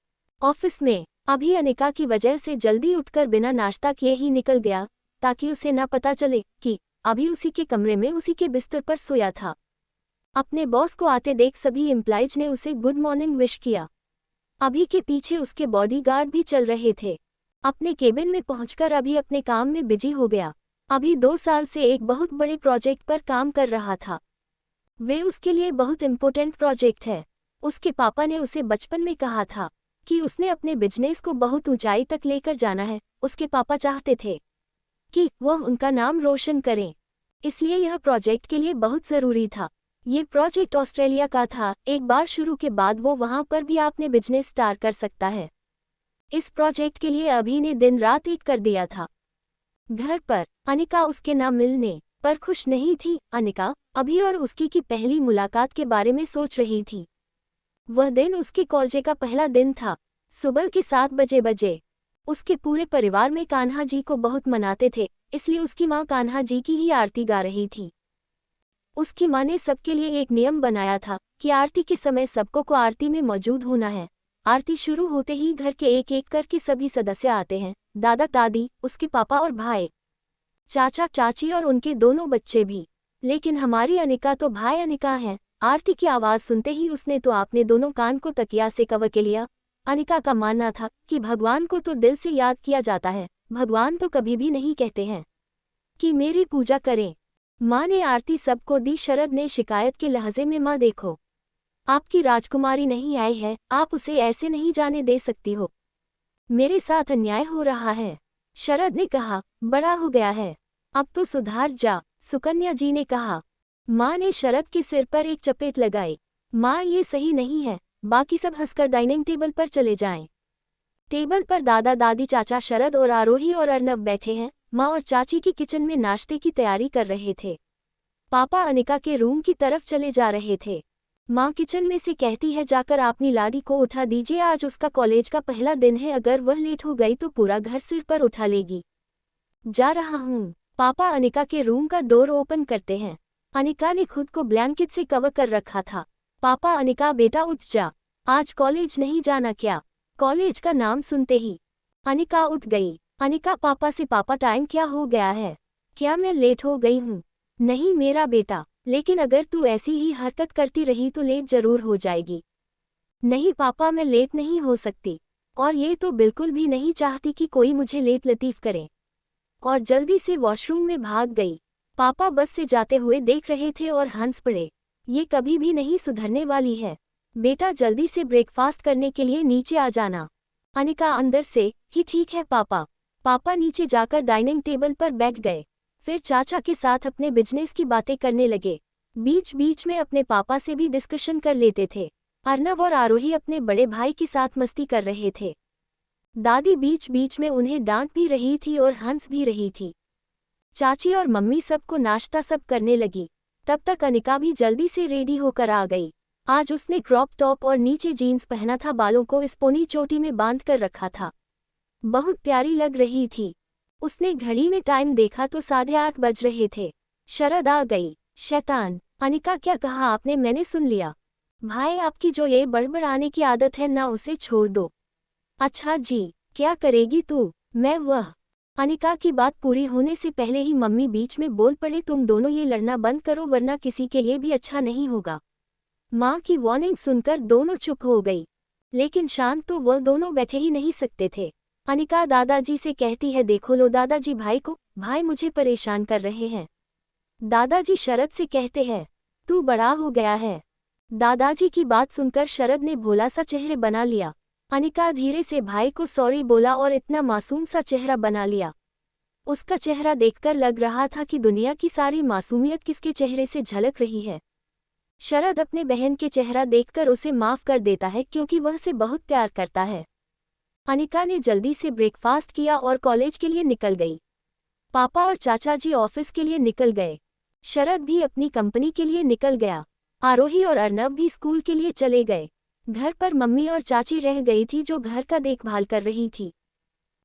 ऑफिस में अभी अनिका की वजह से जल्दी उठकर बिना नाश्ता किए ही निकल गया, ताकि उसे न पता चले कि अभी उसी के कमरे में उसी के बिस्तर पर सोया था। अपने बॉस को आते देख सभी एम्प्लॉइज ने उसे गुड मॉर्निंग विश किया। अभी के पीछे उसके बॉडीगार्ड भी चल रहे थे। अपने केबिन में पहुंचकर अभी अपने काम में बिजी हो गया। अभी 2 साल से एक बहुत बड़े प्रोजेक्ट पर काम कर रहा था। वे उसके लिए बहुत इम्पोर्टेंट प्रोजेक्ट है। उसके पापा ने उसे बचपन में कहा था कि उसने अपने बिजनेस को बहुत ऊंचाई तक लेकर जाना है। उसके पापा चाहते थे कि वह उनका नाम रोशन करें, इसलिए यह प्रोजेक्ट के लिए बहुत ज़रूरी था। ये प्रोजेक्ट ऑस्ट्रेलिया का था। एक बार शुरू के बाद वो वहाँ पर भी अपने बिजनेस स्टार्ट कर सकता है। इस प्रोजेक्ट के लिए अभी ने दिन रात एक कर दिया था। घर पर अनिका उसके ना मिलने पर खुश नहीं थी। अनिका अभी और उसकी की पहली मुलाकात के बारे में सोच रही थी। वह दिन उसके कॉलेज का पहला दिन था। सुबह के 7 बजे उसके पूरे परिवार में कान्हा जी को बहुत मनाते थे, इसलिए उसकी माँ कान्हा जी की ही आरती गा रही थी। उसकी माँ ने सबके लिए एक नियम बनाया था कि आरती के समय सबको को आरती में मौजूद होना है। आरती शुरू होते ही घर के एक एक करके सभी सदस्य आते हैं, दादा दादी, उसके पापा और भाई, चाचा चाची और उनके दोनों बच्चे भी। लेकिन हमारी अनिका तो भाई अनिका है। आरती की आवाज़ सुनते ही उसने तो अपने दोनों कान को तकिया से कवर के लिया। अनिका का मानना था कि भगवान को तो दिल से याद किया जाता है, भगवान तो कभी भी नहीं कहते हैं कि मेरी पूजा करें। माँ ने आरती सबको दी। शरद ने शिकायत के लहजे में, माँ देखो, आपकी राजकुमारी नहीं आई है, आप उसे ऐसे नहीं जाने दे सकती हो, मेरे साथ अन्याय हो रहा है। शरद ने कहा, बड़ा हो गया है, अब तो सुधार जा। सुकन्या जी ने कहा। माँ ने शरद के सिर पर एक चपेट लगाई। माँ, ये सही नहीं है। बाकी सब हंसकर डाइनिंग टेबल पर चले जाएं। टेबल पर दादा दादी, चाचा शरद और आरोही और अर्नब बैठे हैं। माँ और चाची की किचन में नाश्ते की तैयारी कर रहे थे। पापा अनिका के रूम की तरफ चले जा रहे थे। माँ किचन में से कहती है, जाकर अपनी लाडी को उठा दीजिए, आज उसका कॉलेज का पहला दिन है, अगर वह लेट हो गई तो पूरा घर सिर पर उठा लेगी। जा रहा हूँ। पापा अनिका के रूम का डोर ओपन करते हैं। अनिका ने खुद को ब्लैंकेट से कवर कर रखा था। पापा, अनिका बेटा उठ जा, आज कॉलेज नहीं जाना क्या? कॉलेज का नाम सुनते ही अनिका उठ गई। अनिका पापा से, पापा टाइम क्या हो गया है? क्या मैं लेट हो गई हूँ? नहीं मेरा बेटा, लेकिन अगर तू ऐसी ही हरकत करती रही तो लेट जरूर हो जाएगी। नहीं पापा, मैं लेट नहीं हो सकती, और ये तो बिल्कुल भी नहीं चाहती कि कोई मुझे लेट लतीफ़ करे। और जल्दी से वॉशरूम में भाग गई। पापा बस से जाते हुए देख रहे थे और हंस पड़े। ये कभी भी नहीं सुधरने वाली है। बेटा जल्दी से ब्रेकफास्ट करने के लिए नीचे आ जाना। अनिका अंदर से, ही ठीक है पापा। पापा नीचे जाकर डाइनिंग टेबल पर बैठ गए। फिर चाचा के साथ अपने बिजनेस की बातें करने लगे। बीच बीच में अपने पापा से भी डिस्कशन कर लेते थे। अर्नब और आरोही अपने बड़े भाई के साथ मस्ती कर रहे थे। दादी बीच बीच में उन्हें डांट भी रही थी और हंस भी रही थी। चाची और मम्मी सबको नाश्ता सब करने लगी। तब तक अनिका भी जल्दी से रेडी होकर आ गई। आज उसने क्रॉप टॉप और नीचे जीन्स पहना था, बालों को इस पोनी चोटी में बांध कर रखा था। बहुत प्यारी लग रही थी। उसने घड़ी में टाइम देखा तो 8:30 बज रहे थे। शरद आ गई। शैतान, अनिका क्या कहा आपने? मैंने सुन लिया। भाई आपकी जो ये बड़बड़ाने की आदत है ना उसे छोड़ दो। अच्छा जी, क्या करेगी तू? मैं वह। अनिका की बात पूरी होने से पहले ही मम्मी बीच में बोल पड़े, तुम दोनों ये लड़ना बंद करो वरना किसी के लिए भी अच्छा नहीं होगा। माँ की वार्निंग सुनकर दोनों चुप हो गई, लेकिन शांत तो वह दोनों बैठे ही नहीं सकते थे। अनिका दादाजी से कहती है, देखो लो दादाजी भाई को, भाई मुझे परेशान कर रहे हैं। दादाजी शरद से कहते हैं, तू बड़ा हो गया है। दादाजी की बात सुनकर शरद ने भोला सा चेहरे बना लिया। अनिका धीरे से भाई को सॉरी बोला और इतना मासूम सा चेहरा बना लिया। उसका चेहरा देखकर लग रहा था कि दुनिया की सारी मासूमियत किसके चेहरे से झलक रही है। शरद अपने बहन के चेहरा देखकर उसे माफ कर देता है क्योंकि वह उसे बहुत प्यार करता है। अनिका ने जल्दी से ब्रेकफास्ट किया और कॉलेज के लिए निकल गई। पापा और चाचा जी ऑफिस के लिए निकल गए। शरद भी अपनी कंपनी के लिए निकल गया। आरोही और अर्नव भी स्कूल के लिए चले गए। घर पर मम्मी और चाची रह गई थी जो घर का देखभाल कर रही थी।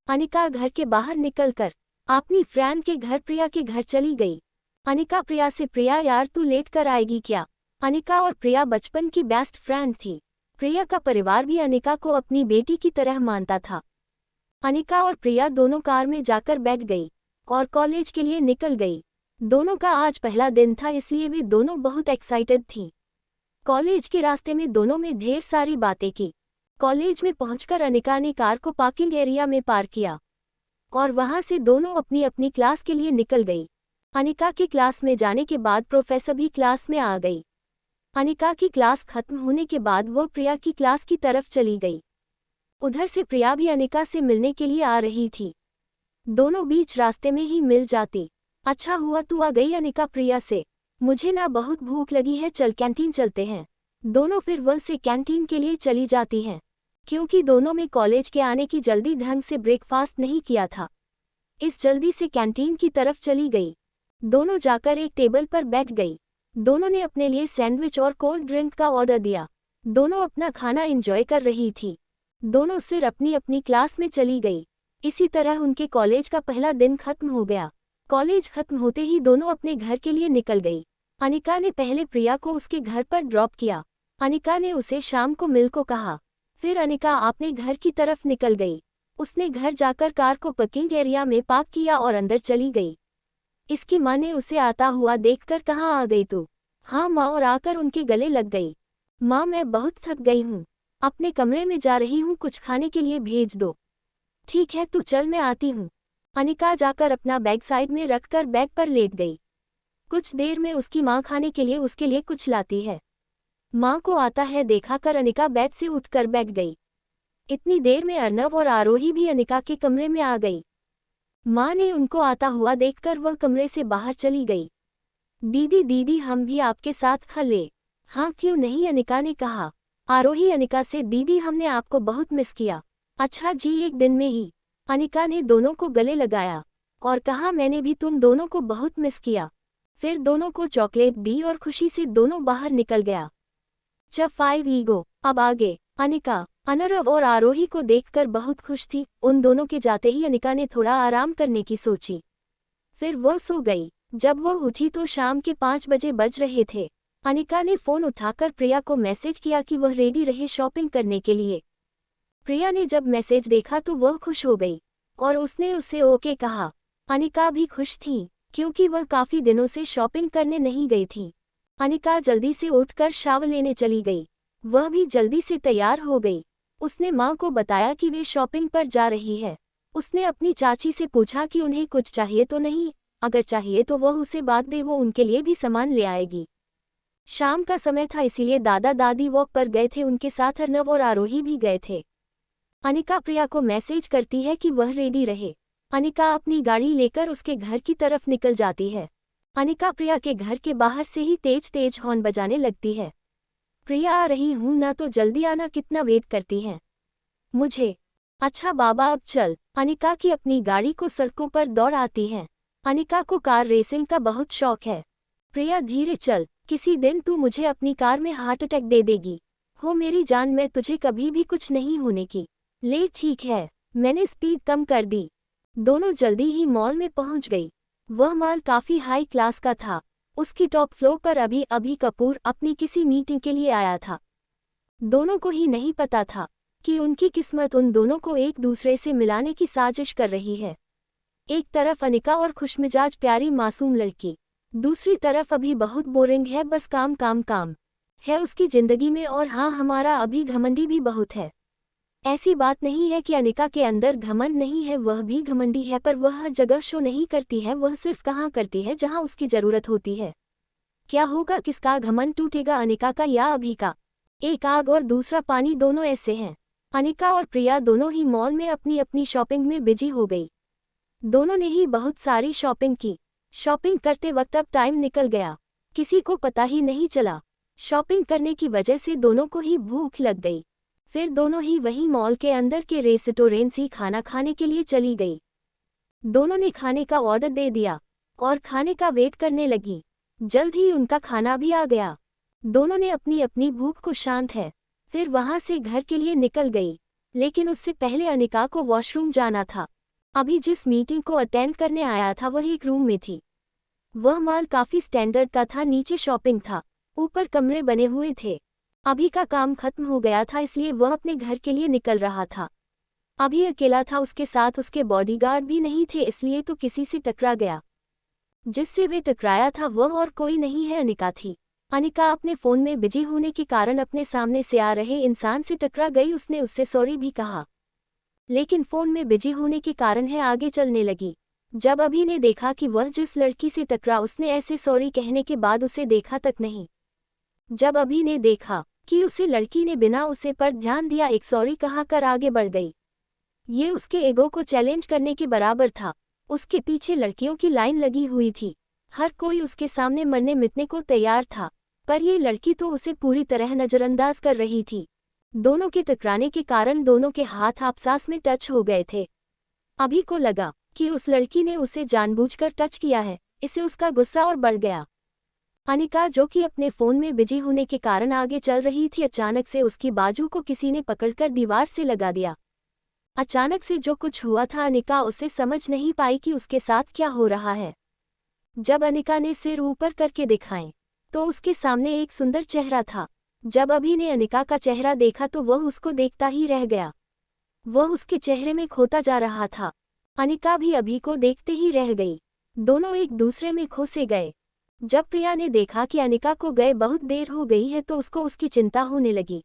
अनिका घर के बाहर निकलकर अपनी फ्रेंड के घर प्रिया के घर चली गई। अनिका प्रिया से, प्रिया यार तू लेट कर आएगी क्या? अनिका और प्रिया बचपन की बेस्ट फ्रेंड थी। प्रिया का परिवार भी अनिका को अपनी बेटी की तरह मानता था। अनिका और प्रिया दोनों कार में जाकर बैठ गई और कॉलेज के लिए निकल गई। दोनों का आज पहला दिन था इसलिए वे दोनों बहुत एक्साइटेड थीं। कॉलेज के रास्ते में दोनों में ढेर सारी बातें की। कॉलेज में पहुंचकर अनिका ने कार को पार्किंग एरिया में पार्क किया और वहां से दोनों अपनी अपनी क्लास के लिए निकल गई। अनिका के क्लास में जाने के बाद प्रोफेसर भी क्लास में आ गई। अनिका की क्लास खत्म होने के बाद वह प्रिया की क्लास की तरफ चली गई। उधर से प्रिया भी अनिका से मिलने के लिए आ रही थी। दोनों बीच रास्ते में ही मिल जाती। अच्छा हुआ तू आ गई, अनिका प्रिया से, मुझे ना बहुत भूख लगी है, चल कैंटीन चलते हैं। दोनों फिर वह से कैंटीन के लिए चली जाती हैं क्योंकि दोनों में कॉलेज के आने की जल्दी ढंग से ब्रेकफास्ट नहीं किया था। इस जल्दी से कैंटीन की तरफ चली गई। दोनों जाकर एक टेबल पर बैठ गई। दोनों ने अपने लिए सैंडविच और कोल्ड ड्रिंक का ऑर्डर दिया। दोनों अपना खाना एंजॉय कर रही थी। दोनों सिर अपनी अपनी क्लास में चली गई। इसी तरह उनके कॉलेज का पहला दिन खत्म हो गया। कॉलेज खत्म होते ही दोनों अपने घर के लिए निकल गई। अनिका ने पहले प्रिया को उसके घर पर ड्रॉप किया। अनिका ने उसे शाम को मिल को कहा। फिर अनिका अपने घर की तरफ निकल गई। उसने घर जाकर कार को पार्किंग एरिया में पार्क किया और अंदर चली गई। इसकी माँ ने उसे आता हुआ देखकर, कहाँ आ गई तू? हाँ माँ, और आकर उनके गले लग गई। माँ मैं बहुत थक गई हूँ, अपने कमरे में जा रही हूँ, कुछ खाने के लिए भेज दो। ठीक है तू चल, मैं आती हूँ। अनिका जाकर अपना बैग साइड में रखकर बैग पर लेट गई। कुछ देर में उसकी माँ खाने के लिए उसके लिए कुछ लाती है। माँ को आता है देखाकर अनिका बेड से उठकर बैठ गई। इतनी देर में अर्नव और आरोही भी अनिका के कमरे में आ गई। माँ ने उनको आता हुआ देखकर वह कमरे से बाहर चली गई। दीदी दीदी हम भी आपके साथ खा ले। हाँ क्यों नहीं, अनिका ने कहा। आरोही अनिका से, दीदी हमने आपको बहुत मिस किया। अच्छा जी, एक दिन में ही। अनिका ने दोनों को गले लगाया और कहा, मैंने भी तुम दोनों को बहुत मिस किया। फिर दोनों को चॉकलेट दी और खुशी से दोनों बाहर निकल गया। च 5 ईगो। अब आगे। अनिका अनरव और आरोही को देखकर बहुत खुश थी। उन दोनों के जाते ही अनिका ने थोड़ा आराम करने की सोची। फिर वह सो गई। जब वह उठी तो शाम के 5 बजे बज रहे थे। अनिका ने फोन उठाकर प्रिया को मैसेज किया कि वह रेडी रहे शॉपिंग करने के लिए। प्रिया ने जब मैसेज देखा तो वह खुश हो गई और उसने उसे ओके कहा। अनिका भी खुश थी क्योंकि वह काफी दिनों से शॉपिंग करने नहीं गई थी। अनिका जल्दी से उठकर शावर लेने चली गई। वह भी जल्दी से तैयार हो गई। उसने माँ को बताया कि वे शॉपिंग पर जा रही है। उसने अपनी चाची से पूछा कि उन्हें कुछ चाहिए तो नहीं, अगर चाहिए तो वह उसे बात दे, वो उनके लिए भी सामान ले आएगी। शाम का समय था इसीलिए दादा दादी वॉक पर गए थे, उनके साथ अर्नव और आरोही भी गए थे। अनिका प्रिया को मैसेज करती है कि वह रेडी रहे। अनिका अपनी गाड़ी लेकर उसके घर की तरफ निकल जाती है। अनिका प्रिया के घर के बाहर से ही तेज तेज हॉर्न बजाने लगती है। प्रिया आ रही हूँ ना, तो जल्दी आना, कितना वेट करती हैं मुझे। अच्छा बाबा अब चल। अनिका की अपनी गाड़ी को सड़कों पर दौड़ आती है। अनिका को कार रेसिंग का बहुत शौक है। प्रिया धीरे चल, किसी दिन तू मुझे अपनी कार में हार्ट अटैक दे देगी। हो मेरी जान, मैं तुझे कभी भी कुछ नहीं होने की। ले ठीक है, मैंने स्पीड कम कर दी। दोनों जल्दी ही मॉल में पहुंच गई। वह मॉल काफी हाई क्लास का था। उसकी टॉप फ्लोर पर अभी कपूर अपनी किसी मीटिंग के लिए आया था। दोनों को ही नहीं पता था कि उनकी किस्मत उन दोनों को एक दूसरे से मिलाने की साजिश कर रही है। एक तरफ अनिका और खुशमिजाज प्यारी मासूम लड़की, दूसरी तरफ अभी बहुत बोरिंग है, बस काम काम काम है उसकी जिंदगी में। और हाँ, हमारा अभी घमंडी भी बहुत है। ऐसी बात नहीं है कि अनिका के अंदर घमंड नहीं है, वह भी घमंडी है, पर वह हर जगह शो नहीं करती है, वह सिर्फ कहाँ करती है जहाँ उसकी जरूरत होती है। क्या होगा, किसका घमंड टूटेगा, अनिका का या अभी का? एक आग और दूसरा पानी दोनों ऐसे हैं। अनिका और प्रिया दोनों ही मॉल में अपनी अपनी शॉपिंग में बिजी हो गई। दोनों ने ही बहुत सारी शॉपिंग की। शॉपिंग करते वक्त अब टाइम निकल गया, किसी को पता ही नहीं चला। शॉपिंग करने की वजह से दोनों को ही भूख लग गई। फिर दोनों ही वही मॉल के अंदर के रेस्टोरेंट से खाना खाने के लिए चली गई। दोनों ने खाने का ऑर्डर दे दिया और खाने का वेट करने लगी। जल्द ही उनका खाना भी आ गया। दोनों ने अपनी अपनी भूख को शांत है फिर वहां से घर के लिए निकल गई। लेकिन उससे पहले अनिका को वॉशरूम जाना था। अभी जिस मीटिंग को अटेंड करने आया था वह एक रूम में थी। वह मॉल काफी स्टैंडर्ड का था, नीचे शॉपिंग था, ऊपर कमरे बने हुए थे। अभी का काम खत्म हो गया था, इसलिए वह अपने घर के लिए निकल रहा था। अभी अकेला था, उसके साथ उसके बॉडीगार्ड भी नहीं थे, इसलिए तो किसी से टकरा गया। जिससे वे टकराया था वह और कोई नहीं है, अनिका थी। अनिका अपने फोन में बिजी होने के कारण अपने सामने से आ रहे इंसान से टकरा गई। उसने उससे सॉरी भी कहा, लेकिन फोन में बिजी होने के कारण है आगे चलने लगी। जब अभी ने देखा कि वह जिस लड़की से टकरा, उसने ऐसे सॉरी कहने के बाद उसे देखा तक नहीं। जब अभी ने देखा कि उसे लड़की ने बिना उसे पर ध्यान दिया एक सॉरी कहा कर आगे बढ़ गई। ये उसके ईगो को चैलेंज करने के बराबर था। उसके पीछे लड़कियों की लाइन लगी हुई थी, हर कोई उसके सामने मरने मिटने को तैयार था, पर ये लड़की तो उसे पूरी तरह नजरअंदाज कर रही थी। दोनों के टकराने के कारण दोनों के हाथ आपस में टच हो गए थे। अभी को लगा कि उस लड़की ने उसे जानबूझकर टच किया है, इससे उसका गुस्सा और बढ़ गया। अनिका, जो कि अपने फोन में बिजी होने के कारण आगे चल रही थी, अचानक से उसकी बाजू को किसी ने पकड़कर दीवार से लगा दिया। अचानक से जो कुछ हुआ था, अनिका उसे समझ नहीं पाई कि उसके साथ क्या हो रहा है। जब अनिका ने सिर ऊपर करके दिखाए तो उसके सामने एक सुंदर चेहरा था। जब अभी ने अनिका का चेहरा देखा तो वह उसको देखता ही रह गया। वह उसके चेहरे में खोता जा रहा था। अनिका भी अभी को देखते ही रह गई। दोनों एक दूसरे में खो से गए। जब प्रिया ने देखा कि अनिका को गए बहुत देर हो गई है तो उसको उसकी चिंता होने लगी,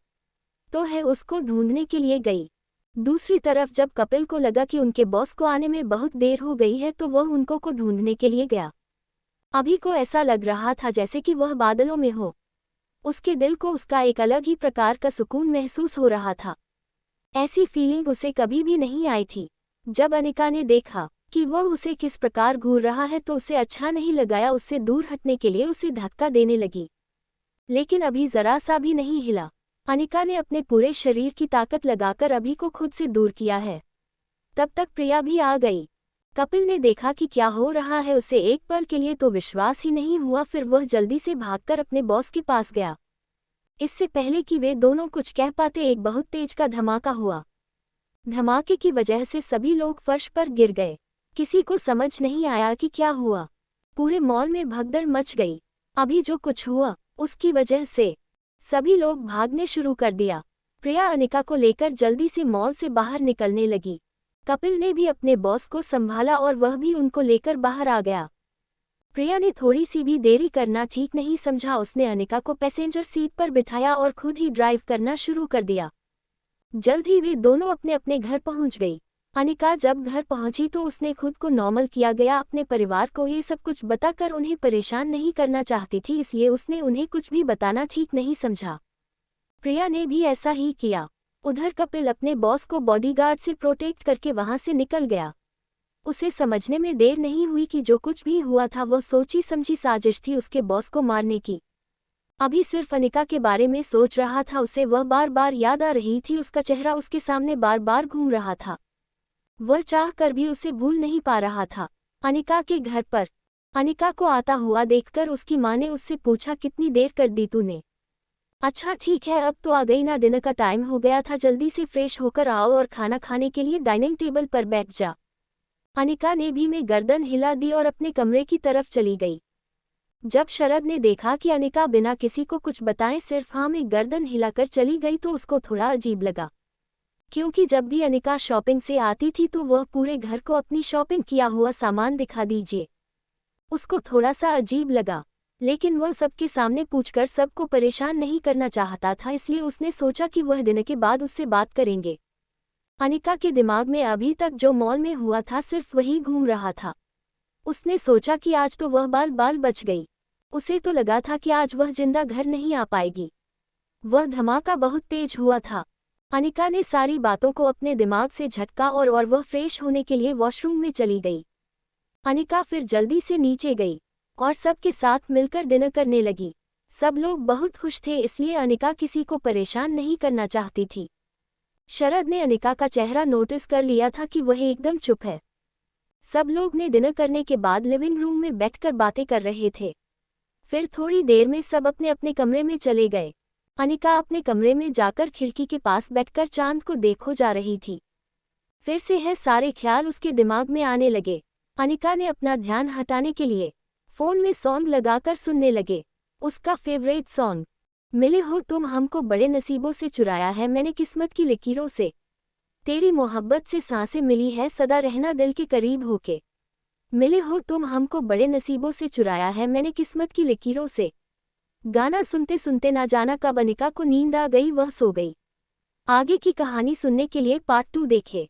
तो है उसको ढूंढने के लिए गई। दूसरी तरफ जब कपिल को लगा कि उनके बॉस को आने में बहुत देर हो गई है तो वह उनको को ढूंढने के लिए गया। अभी को ऐसा लग रहा था जैसे कि वह बादलों में हो। उसके दिल को उसका एक अलग ही प्रकार का सुकून महसूस हो रहा था। ऐसी फीलिंग उसे कभी भी नहीं आई थी। जब अनिका ने देखा कि वह उसे किस प्रकार घूर रहा है तो उसे अच्छा नहीं लगाया। उससे दूर हटने के लिए उसे धक्का देने लगी, लेकिन अभी जरा सा भी नहीं हिला। अनिका ने अपने पूरे शरीर की ताकत लगाकर अभी को खुद से दूर किया है। तब तक प्रिया भी आ गई। कपिल ने देखा कि क्या हो रहा है, उसे एक पल के लिए तो विश्वास ही नहीं हुआ। फिर वह जल्दी से भागकर अपने बॉस के पास गया। इससे पहले कि वे दोनों कुछ कह पाते, एक बहुत तेज का धमाका हुआ। धमाके की वजह से सभी लोग फर्श पर गिर गए। किसी को समझ नहीं आया कि क्या हुआ। पूरे मॉल में भगदड़ मच गई। अभी जो कुछ हुआ उसकी वजह से सभी लोग भागने शुरू कर दिया। प्रिया अनिका को लेकर जल्दी से मॉल से बाहर निकलने लगी। कपिल ने भी अपने बॉस को संभाला और वह भी उनको लेकर बाहर आ गया। प्रिया ने थोड़ी सी भी देरी करना ठीक नहीं समझा। उसने अनिका को पैसेंजर सीट पर बिठाया और खुद ही ड्राइव करना शुरू कर दिया। जल्द ही वे दोनों अपने अपने घर पहुंच गई। अनिका जब घर पहुंची तो उसने खुद को नॉर्मल किया गया। अपने परिवार को ये सब कुछ बताकर उन्हें परेशान नहीं करना चाहती थी, इसलिए उसने उन्हें कुछ भी बताना ठीक नहीं समझा। प्रिया ने भी ऐसा ही किया। उधर कपिल अपने बॉस को बॉडीगार्ड से प्रोटेक्ट करके वहां से निकल गया। उसे समझने में देर नहीं हुई कि जो कुछ भी हुआ था वह सोची समझी साजिश थी उसके बॉस को मारने की। अभी सिर्फ अनिका के बारे में सोच रहा था, उसे वह बार बार याद आ रही थी। उसका चेहरा उसके सामने बार बार घूम रहा था। वह चाह कर भी उसे भूल नहीं पा रहा था। अनिका के घर पर अनिका को आता हुआ देखकर उसकी माँ ने उससे पूछा, कितनी देर कर दी तूने? अच्छा ठीक है, अब तो आ गई ना, डिनर का टाइम हो गया था, जल्दी से फ्रेश होकर आओ और खाना खाने के लिए डाइनिंग टेबल पर बैठ जा। अनिका ने भी में गर्दन हिला दी और अपने कमरे की तरफ चली गई। जब शरद ने देखा कि अनिका बिना किसी को कुछ बताए सिर्फ हाँ में गर्दन हिलाकर चली गई तो उसको थोड़ा अजीब लगा, क्योंकि जब भी अनिका शॉपिंग से आती थी तो वह पूरे घर को अपनी शॉपिंग किया हुआ सामान दिखा दीजिए। उसको थोड़ा सा अजीब लगा, लेकिन वह सबके सामने पूछकर सबको परेशान नहीं करना चाहता था, इसलिए उसने सोचा कि वह डिनर के बाद उससे बात करेंगे। अनिका के दिमाग में अभी तक जो मॉल में हुआ था सिर्फ वही घूम रहा था। उसने सोचा कि आज तो वह बाल बच गई। उसे तो लगा था कि आज वह जिंदा घर नहीं आ पाएगी। वह धमाका बहुत तेज हुआ था। अनिका ने सारी बातों को अपने दिमाग से झटका और वह फ्रेश होने के लिए वॉशरूम में चली गई। अनिका फिर जल्दी से नीचे गई और सबके साथ मिलकर डिनर करने लगी। सब लोग बहुत खुश थे, इसलिए अनिका किसी को परेशान नहीं करना चाहती थी। शरद ने अनिका का चेहरा नोटिस कर लिया था कि वह एकदम चुप है। सब लोग ने डिनर करने के बाद लिविंग रूम में बैठकर बातें कर रहे थे। फिर थोड़ी देर में सब अपने अपने कमरे में चले गए। अनिका अपने कमरे में जाकर खिड़की के पास बैठकर चांद को देखो जा रही थी। फिर से है सारे ख्याल उसके दिमाग में आने लगे। अनिका ने अपना ध्यान हटाने के लिए फ़ोन में सॉन्ग लगाकर सुनने लगे। उसका फेवरेट सॉन्ग, मिले हो तुम हमको बड़े नसीबों से चुराया है मैंने किस्मत की लकीरों से, तेरी मोहब्बत से सांसें मिली है सदा रहना दिल के करीब होके, मिले हो तुम हमको बड़े नसीबों से चुराया है मैंने किस्मत की लकीरों से। गाना सुनते सुनते ना जाना कब अनिका को नींद आ गई, वह सो गई। आगे की कहानी सुनने के लिए पार्ट 2 देखें।